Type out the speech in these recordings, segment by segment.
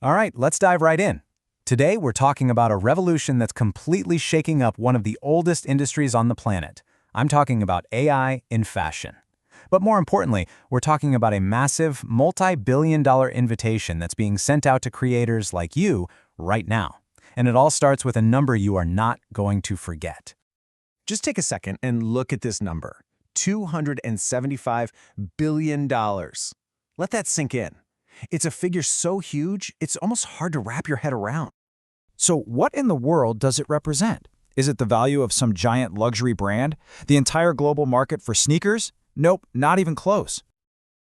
All right, let's dive right in. Today, we're talking about a revolution that's completely shaking up one of the oldest industries on the planet. I'm talking about AI in fashion. But more importantly, we're talking about a massive, multi-billion-dollar invitation that's being sent out to creators like you right now. And it all starts with a number you are not going to forget. Just take a second and look at this number, $275 billion. Let that sink in. It's a figure so huge, it's almost hard to wrap your head around. So what in the world does it represent? Is it the value of some giant luxury brand? The entire global market for sneakers? Nope, not even close.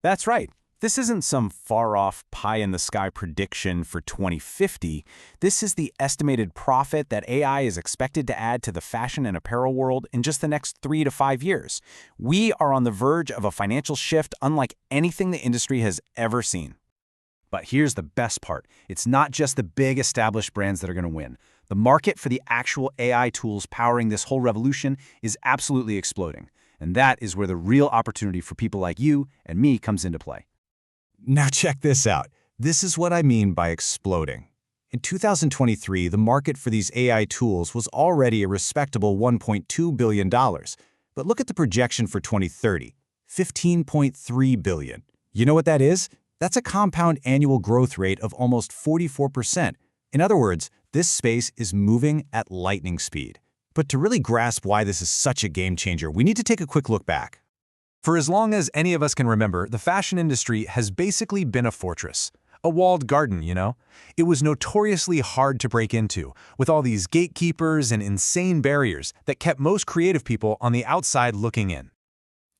That's right. This isn't some far-off pie-in-the-sky prediction for 2050. This is the estimated profit that AI is expected to add to the fashion and apparel world in just the next 3 to 5 years. We are on the verge of a financial shift unlike anything the industry has ever seen. But here's the best part. It's not just the big established brands that are going to win. The market for the actual AI tools powering this whole revolution is absolutely exploding. And that is where the real opportunity for people like you and me comes into play. Now check this out. This is what I mean by exploding. In 2023, the market for these AI tools was already a respectable $1.2 billion. But look at the projection for 2030, $15.3 billion. You know what that is? That's a compound annual growth rate of almost 44%. In other words, this space is moving at lightning speed. But to really grasp why this is such a game changer, we need to take a quick look back. For as long as any of us can remember, the fashion industry has basically been a fortress. A walled garden, you know? It was notoriously hard to break into, with all these gatekeepers and insane barriers that kept most creative people on the outside looking in.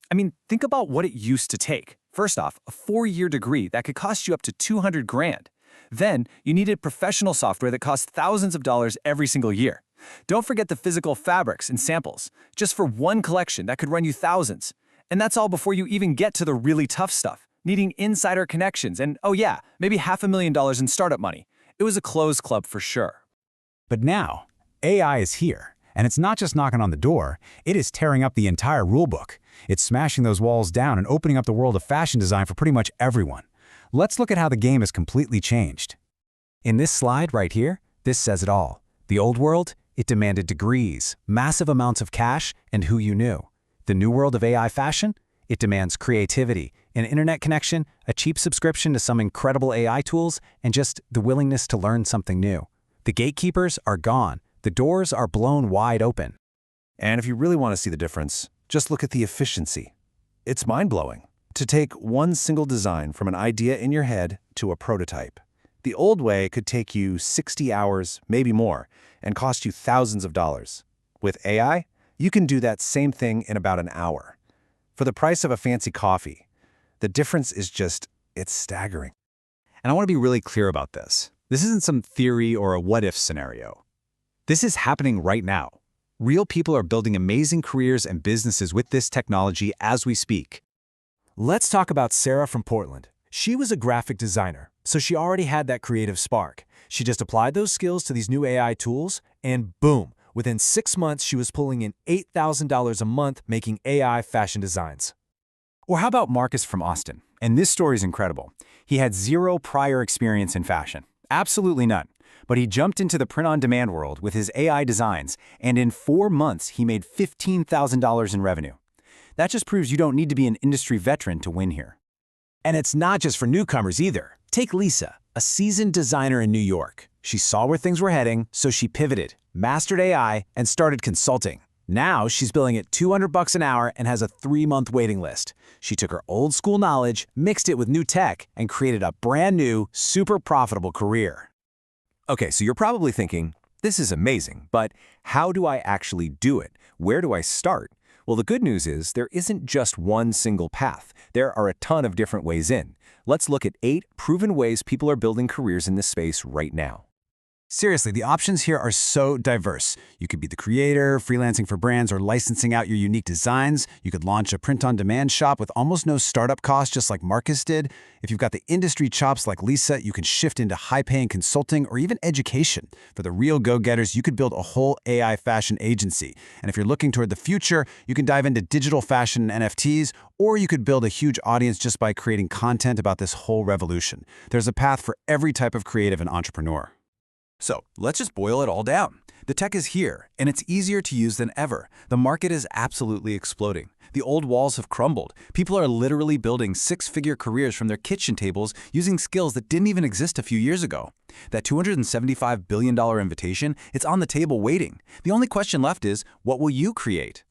I mean, think about what it used to take. First off, a 4-year degree that could cost you up to $200 grand. Then, you needed professional software that cost thousands of dollars every single year. Don't forget the physical fabrics and samples. Just for one collection, that could run you thousands. And that's all before you even get to the really tough stuff, needing insider connections and, oh yeah, maybe $500,000 in startup money. It was a closed club for sure. But now, AI is here. And it's not just knocking on the door, it is tearing up the entire rulebook. It's smashing those walls down and opening up the world of fashion design for pretty much everyone. Let's look at how the game has completely changed. In this slide right here, this says it all. The old world, it demanded degrees, massive amounts of cash, and who you knew. The new world of AI fashion, it demands creativity, an internet connection, a cheap subscription to some incredible AI tools, and just the willingness to learn something new. The gatekeepers are gone. The doors are blown wide open. And if you really want to see the difference, just look at the efficiency. It's mind-blowing. To take one single design from an idea in your head to a prototype. The old way could take you 60 hours, maybe more, and cost you thousands of dollars. With AI, you can do that same thing in about an hour. For the price of a fancy coffee. The difference is it's staggering. And I want to be really clear about this. This isn't some theory or a what-if scenario. This is happening right now. Real people are building amazing careers and businesses with this technology as we speak. Let's talk about Sarah from Portland. She was a graphic designer, so she already had that creative spark. She just applied those skills to these new AI tools, and boom, within 6 months, she was pulling in $8,000 a month making AI fashion designs. Or how about Marcus from Austin? And this story is incredible. He had zero prior experience in fashion. Absolutely none. But he jumped into the print-on-demand world with his AI designs, and in 4 months, he made $15,000 in revenue. That just proves you don't need to be an industry veteran to win here. And it's not just for newcomers either. Take Lisa, a seasoned designer in New York. She saw where things were heading, so she pivoted, mastered AI, and started consulting. Now she's billing at $200 an hour and has a 3-month waiting list. She took her old school knowledge, mixed it with new tech, and created a brand new, super profitable career. Okay, so you're probably thinking, this is amazing, but how do I actually do it? Where do I start? Well, the good news is there isn't just one single path. There are a ton of different ways in. Let's look at 8 proven ways people are building careers in this space right now. Seriously, the options here are so diverse. You could be the creator, freelancing for brands, or licensing out your unique designs. You could launch a print-on-demand shop with almost no startup cost, just like Marcus did. If you've got the industry chops like Lisa, you can shift into high-paying consulting or even education. For the real go-getters, you could build a whole AI fashion agency. And if you're looking toward the future, you can dive into digital fashion and NFTs, or you could build a huge audience just by creating content about this whole revolution. There's a path for every type of creative and entrepreneur. So let's just boil it all down. The tech is here, and it's easier to use than ever. The market is absolutely exploding. The old walls have crumbled. People are literally building six-figure careers from their kitchen tables using skills that didn't even exist a few years ago. That $275 billion invitation, it's on the table waiting. The only question left is, what will you create?